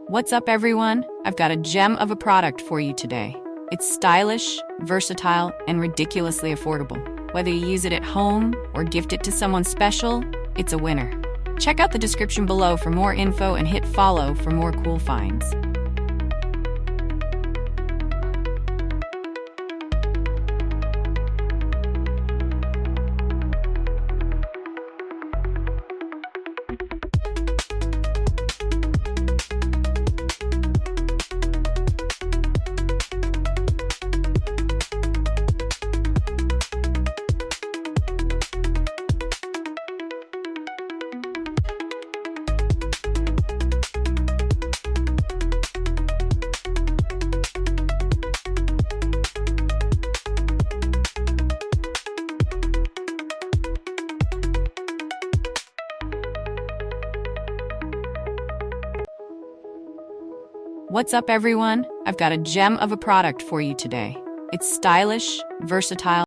What's up, everyone? I've got a gem of a product for you today. It's stylish, versatile, and ridiculously affordable. Whether you use it at home or gift it to someone special, it's a winner. Check out the description below for more info and hit follow for more cool finds. What's up, everyone? I've got a gem of a product for you today. It's stylish, versatile,